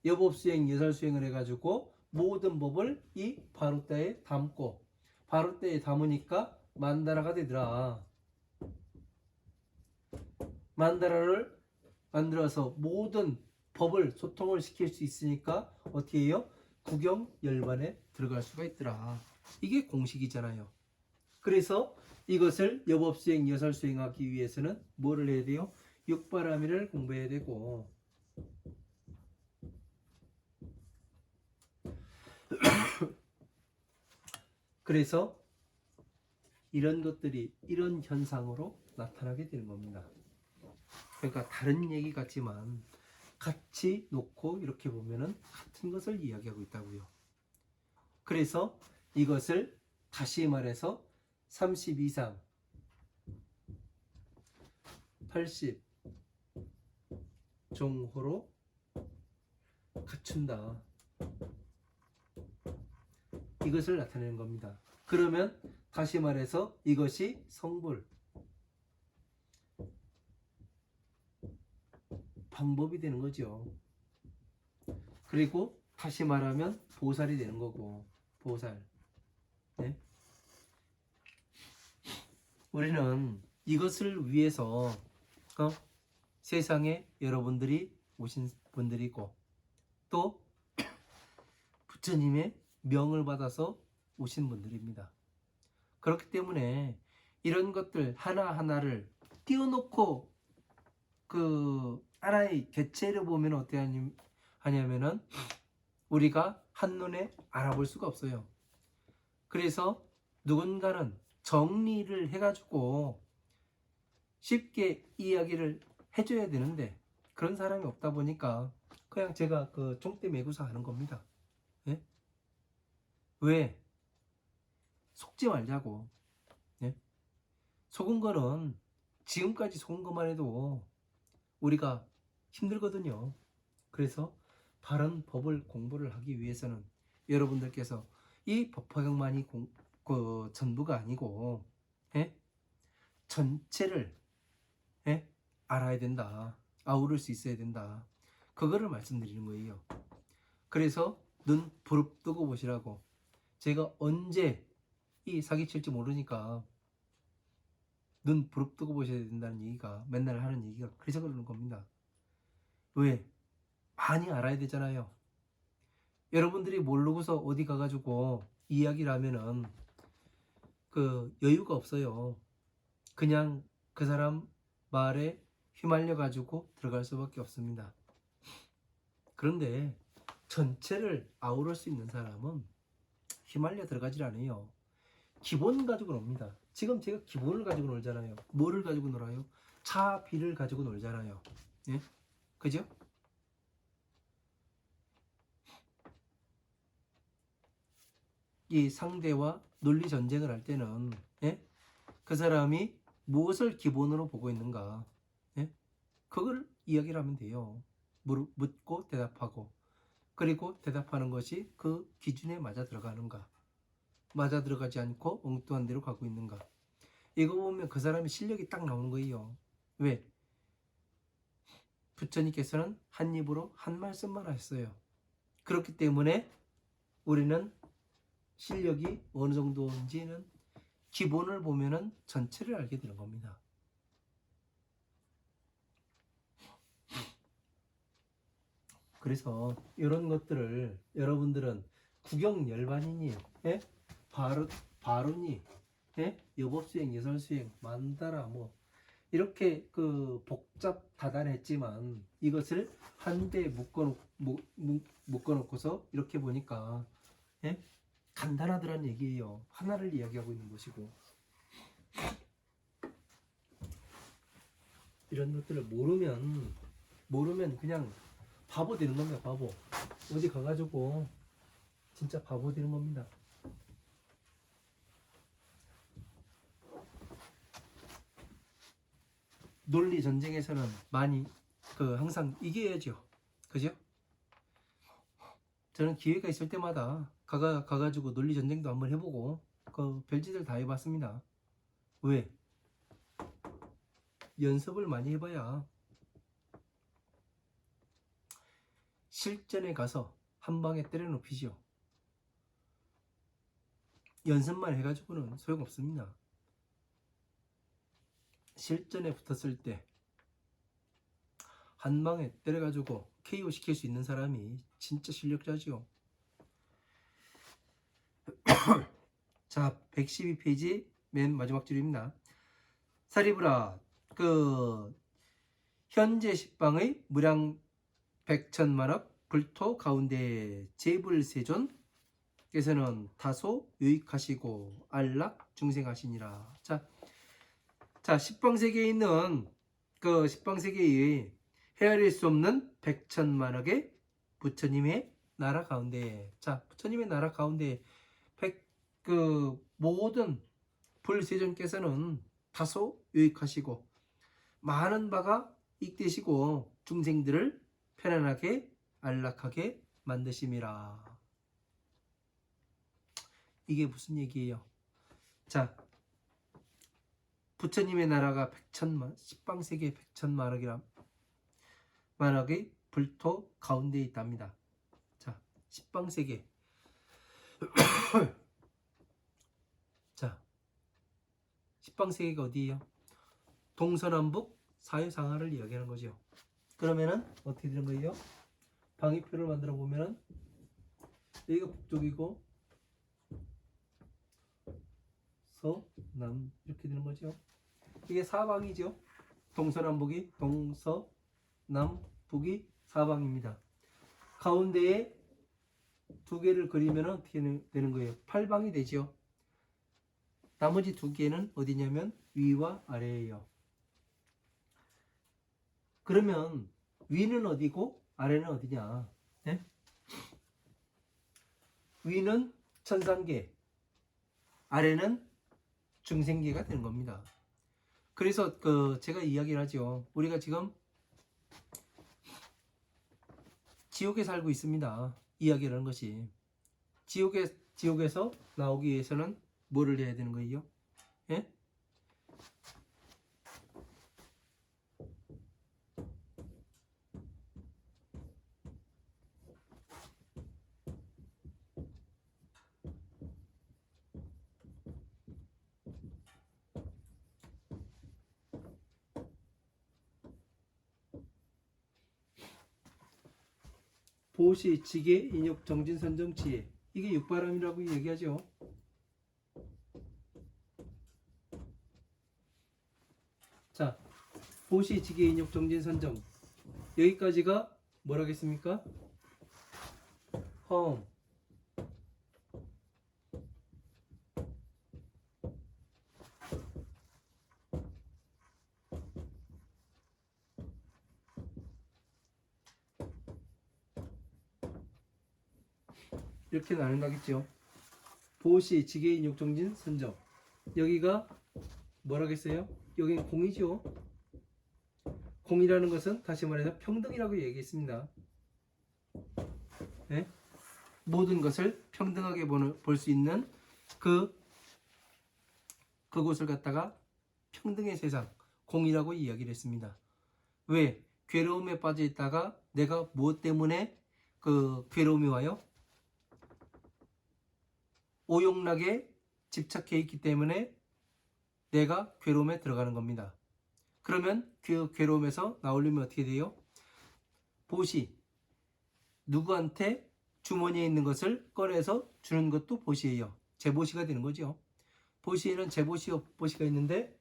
여법수행, 여설수행을 해가지고 모든 법을 이 바로따에 담고 바로따에 담으니까 만다라가 되더라. 만다라를 만들어서 모든 법을 소통을 시킬 수 있으니까 어떻게 해요? 구경열반에 들어갈 수가 있더라. 이게 공식이잖아요. 그래서 이것을 여법수행, 여설수행하기 위해서는 뭐를 해야 돼요? 육바라밀을 공부해야 되고, 그래서 이런 것들이 이런 현상으로 나타나게 되는 겁니다. 그러니까 다른 얘기 같지만 같이 놓고 이렇게 보면은 같은 것을 이야기하고 있다고요. 그래서 이것을 다시 말해서 30 이상 80 종호로 갖춘다. 이것을 나타내는 겁니다. 그러면 다시 말해서 이것이 성불 방법이 되는 거죠. 그리고 다시 말하면 보살이 되는 거고, 보살. 네? 우리는 이것을 위해서 세상에 여러분들이 오신 분들이고 또 부처님의 명을 받아서 오신 분들입니다. 그렇기 때문에 이런 것들 하나하나를 띄워놓고 하나의 개체를 보면 어떻게 하냐면은 우리가 한눈에 알아볼 수가 없어요. 그래서 누군가는 정리를 해가지고 쉽게 이야기를 해줘야 되는데 그런 사람이 없다 보니까 그냥 제가 종대 매구사 하는 겁니다. 예? 왜? 속지 말자고. 예? 속은 거는 지금까지 속은 것만 해도 우리가 힘들거든요. 그래서 바른 법을 공부를 하기 위해서는 여러분들께서 이 법화경만이 전부가 아니고, 예? 전체를, 예? 알아야 된다. 아우를 수 있어야 된다. 그거를 말씀드리는 거예요. 그래서 눈 부릅뜨고 보시라고. 제가 언제 이 사기칠지 모르니까 눈 부릅뜨고 보셔야 된다는 얘기가, 맨날 하는 얘기가 그래서 그러는 겁니다. 왜? 많이 알아야 되잖아요. 여러분들이 모르고서 어디 가가지고 이야기를 하면은 그 여유가 없어요. 그냥 그 사람 말에 휘말려 가지고 들어갈 수밖에 없습니다. 그런데 전체를 아우를 수 있는 사람은 휘말려 들어가질 않아요. 기본 가지고 놉니다. 지금 제가 기본을 가지고 놀잖아요. 뭐를 가지고 놀아요? 차, 비를 가지고 놀잖아요. 예? 그죠? 이 상대와 논리 전쟁을 할 때는, 예? 그 사람이 무엇을 기본으로 보고 있는가, 예? 그걸 이야기를 하면 돼요. 묻고 대답하고, 그리고 대답하는 것이 그 기준에 맞아 들어가는가, 맞아 들어가지 않고 엉뚱한 데로 가고 있는가. 이거 보면 그 사람의 실력이 딱 나오는 거예요. 왜? 부처님께서는 한 입으로 한 말씀만 하셨어요. 그렇기 때문에 우리는 실력이 어느 정도인지는 기본을 보면은 전체를 알게 되는 겁니다. 그래서 이런 것들을 여러분들은 구경 열반이니, 예? 바로니, 예? 여법수행, 예설수행, 만다라 뭐 이렇게 그 복잡 다단했지만 이것을 한데 묶어놓고서 이렇게 보니까, 예? 간단하더란 얘기예요. 하나를 이야기하고 있는 것이고, 이런 것들을 모르면 그냥 바보 되는 겁니다. 바보. 어디 가가지고 진짜 바보 되는 겁니다. 논리 전쟁에서는 많이 항상 이겨야죠. 그죠? 저는 기회가 있을 때마다 가가지고 논리 전쟁도 한번 해보고 그 별짓을 다 해봤습니다. 왜? 연습을 많이 해봐야 실전에 가서 한 방에 때려 눕히죠. 연습만 해가지고는 소용없습니다. 실전에 붙었을 때 한 방에 때려가지고 KO 시킬 수 있는 사람이 진짜 실력자지요. 자, 112페이지 맨 마지막 줄입니다. 사리부라, 현재 식방의 무량 백천만억 불토 가운데 제불세존께서는 다소 유익하시고 안락 중생하시니라. 자, 십방세계에 있는 그 십방세계의 헤아릴 수 없는 백천만억의 부처님의 나라 가운데, 자, 부처님의 나라 가운데 모든 불세존께서는 다소 유익하시고 많은 바가 익되시고 중생들을 편안하게 안락하게 만드심이라. 이게 무슨 얘기예요? 자, 부처님의 나라가 십방세계 백천만억이라 만억의 불토 가운데 있답니다. 자, 십방세계. 자, 십방세계가 어디예요? 동서남북 사유상하를 이야기하는 거죠. 그러면은 어떻게 되는 거예요? 방위표를 만들어 보면은 여기가 북쪽이고 서남 이렇게 되는 거죠. 이게 사방이죠. 동서남북이 동서남북이 사방입니다. 가운데에 두 개를 그리면 어떻게 되는 거예요? 팔방이 되죠. 나머지 두 개는 어디냐면 위와 아래예요. 그러면 위는 어디고 아래는 어디냐? 네? 위는 천상계, 아래는 중생계가 되는 겁니다. 그래서 제가 이야기를 하죠. 우리가 지금 지옥에 살고 있습니다. 이야기라는 것이. 지옥에서 나오기 위해서는 뭐를 해야 되는 거예요? 예? 보시, 지계, 인욕, 정진, 선정, 지혜. 이게 육바람이라고 얘기하죠. 자, 보시, 지계, 인욕, 정진, 선정. 여기까지가 뭐라겠습니까? 허 이렇게 나눈다겠죠. 보시, 지계, 인욕, 정진, 선정. 여기가 뭐라겠어요? 여기는 공이죠. 공이라는 것은 다시 말해서 평등이라고 얘기했습니다. 네? 모든 것을 평등하게 볼 수 있는 그곳을 갖다가 평등의 세상, 공이라고 이야기를 했습니다. 왜? 괴로움에 빠져 있다가 내가 무엇 때문에 그 괴로움이 와요? 오용락에 집착해 있기 때문에 내가 괴로움에 들어가는 겁니다. 그러면 그 괴로움에서 나오려면 어떻게 돼요? 보시, 누구한테 주머니에 있는 것을 꺼내서 주는 것도 보시예요. 제보시가 되는 거죠. 보시에는 제보시, 보시가 있는데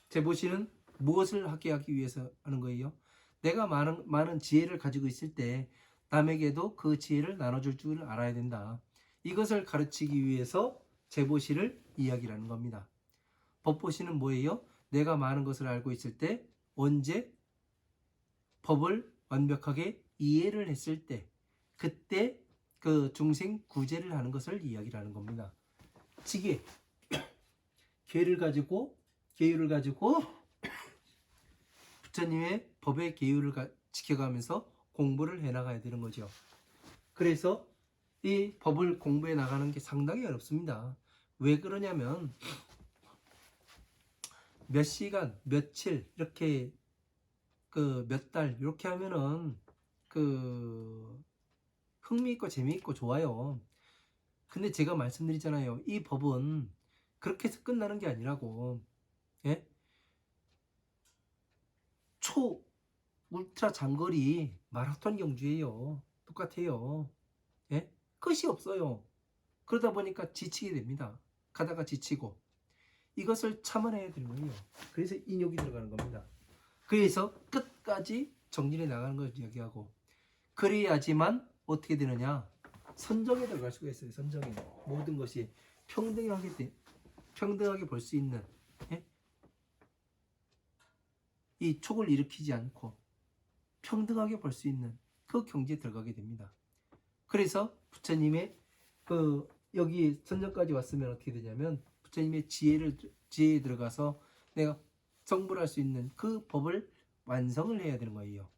제보시는 무엇을 하게 하기 위해서 하는 거예요? 내가 많은 지혜를 가지고 있을 때 남에게도 그 지혜를 나눠줄 줄 알아야 된다. 이것을 가르치기 위해서 제보시를 이야기하는 겁니다. 법보시는 뭐예요? 내가 많은 것을 알고 있을 때 언제 법을 완벽하게 이해를 했을 때 그때 그 중생 구제를 하는 것을 이야기하는 겁니다. 지계, 계율을 가지고 부처님의 법의 계율을 지켜가면서 공부를 해나가야 되는 거죠. 그래서 이 법을 공부해 나가는 게 상당히 어렵습니다. 왜 그러냐면 몇 시간, 며칠 이렇게 그 몇 달 이렇게 하면은 그 흥미있고 재미있고 좋아요. 근데 제가 말씀드리잖아요. 이 법은 그렇게 해서 끝나는 게 아니라고. 예? 초 울트라 장거리 마라톤 경주예요. 똑같아요. 예? 끝이 없어요. 그러다 보니까 지치게 됩니다. 가다가 지치고 이것을 참아내야 되는 거예요. 그래서 인욕이 들어가는 겁니다. 그래서 끝까지 정진해 나가는 걸 이야기하고 그래야지만 어떻게 되느냐? 선정에 들어갈 수가 있어요. 선정에 모든 것이 평등하게 볼 수 있는 예? 이 촉을 일으키지 않고 평등하게 볼 수 있는 그 경지에 들어가게 됩니다. 그래서 부처님의 여기 선정까지 왔으면 어떻게 되냐면 부처님의 지혜에 들어가서 내가 성불할 수 있는 그 법을 완성을 해야 되는 거예요.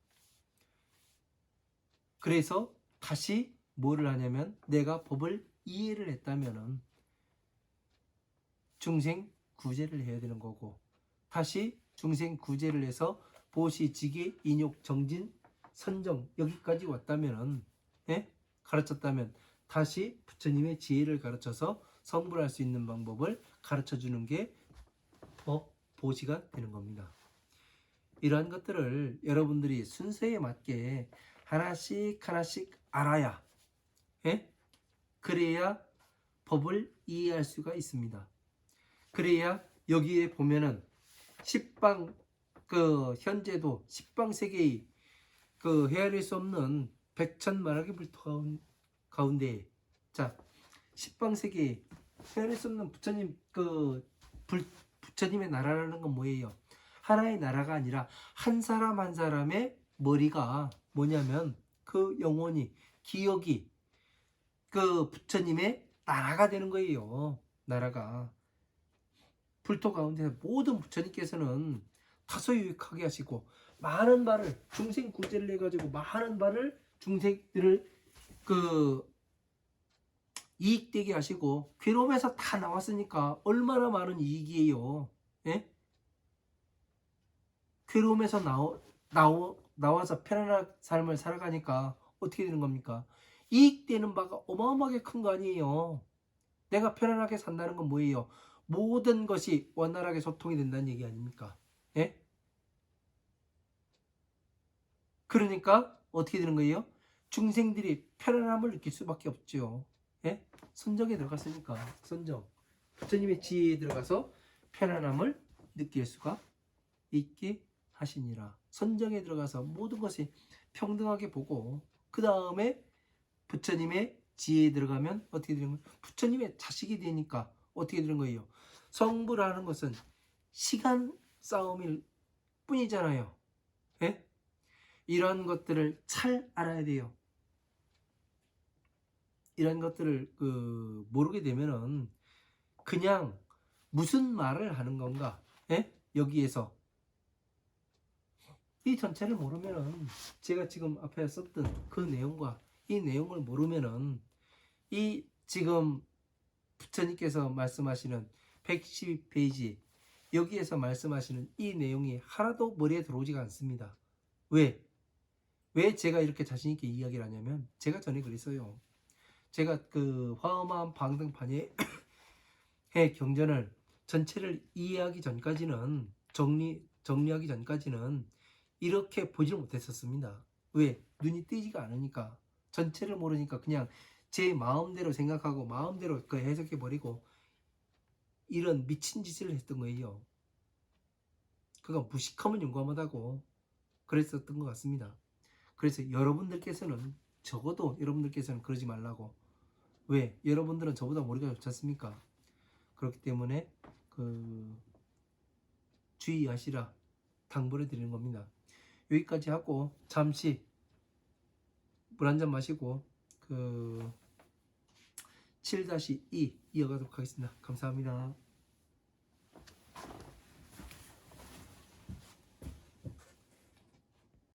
그래서 다시 뭐를 하냐면 내가 법을 이해를 했다면은 중생 구제를 해야 되는 거고 다시 중생 구제를 해서 보시, 지계, 인욕, 정진, 선정 여기까지 왔다면은 예? 가르쳤다면 다시 부처님의 지혜를 가르쳐서 성불할 수 있는 방법을 가르쳐 주는 게 보시가 되는 겁니다. 이러한 것들을 여러분들이 순서에 맞게 하나씩 알아야 예? 그래야 법을 이해할 수가 있습니다. 그래야 여기에 보면은 십방 현재도 십방세계의 헤아릴 수 없는 백천만악의 불토 가운데 자 십방세계의 헤아릴 수 없는 부처님 부처님의 나라라는 건 뭐예요? 하나의 나라가 아니라 한 사람 한 사람의 머리가 뭐냐면 그 영혼이 기억이 그 부처님의 나라가 되는 거예요. 나라가 불토 가운데 모든 부처님께서는 다소유익하게 하시고 많은 말을 중생 구제를 해가지고 많은 말을 중생들을 그 이익되게 하시고 괴로움에서 다 나왔으니까 얼마나 많은 이익이에요. 예? 괴로움에서 나와서 편안한 삶을 살아가니까 어떻게 되는 겁니까? 이익되는 바가 어마어마하게 큰 거 아니에요. 내가 편안하게 산다는 건 뭐예요? 모든 것이 원활하게 소통이 된다는 얘기 아닙니까? 예? 그러니까 어떻게 되는 거예요? 중생들이 편안함을 느낄 수밖에 없죠. 예? 선정에 들어갔으니까 선정. 부처님의 지혜에 들어가서 편안함을 느낄 수가 있게 하시니라. 선정에 들어가서 모든 것이 평등하게 보고 그 다음에 부처님의 지혜에 들어가면 어떻게 되는 거예요? 부처님의 자식이 되니까 어떻게 되는 거예요? 성부라는 것은 시간 싸움일 뿐이잖아요. 예? 이런 것들을 잘 알아야 돼요. 이런 것들을 모르게 되면은 그냥 무슨 말을 하는 건가? 예? 여기에서 이 전체를 모르면은 제가 지금 앞에 썼던 그 내용과 이 내용을 모르면은 이 지금 부처님께서 말씀하시는 112페이지 여기에서 말씀하시는 이 내용이 하나도 머리에 들어오지가 않습니다. 왜? 왜 제가 이렇게 자신있게 이야기를 하냐면 제가 전에 그랬어요. 제가 그 화엄한 방등판의 경전을 전체를 이해하기 전까지는 정리하기 전까지는 이렇게 보지를 못했었습니다. 왜? 눈이 띄지가 않으니까 전체를 모르니까 그냥 제 마음대로 생각하고 마음대로 그 해석해 버리고 이런 미친 짓을 했던 거예요. 그가 무식하면 용감하다고 그랬었던 것 같습니다. 그래서 여러분들께서는 적어도 여러분들께서는 그러지 말라고. 왜? 여러분들은 저보다 머리가 좋지 않습니까? 그렇기 때문에 주의하시라 당부를 드리는 겁니다. 여기까지 하고 잠시 물 한 잔 마시고 7-2 이어가도록 하겠습니다. 감사합니다.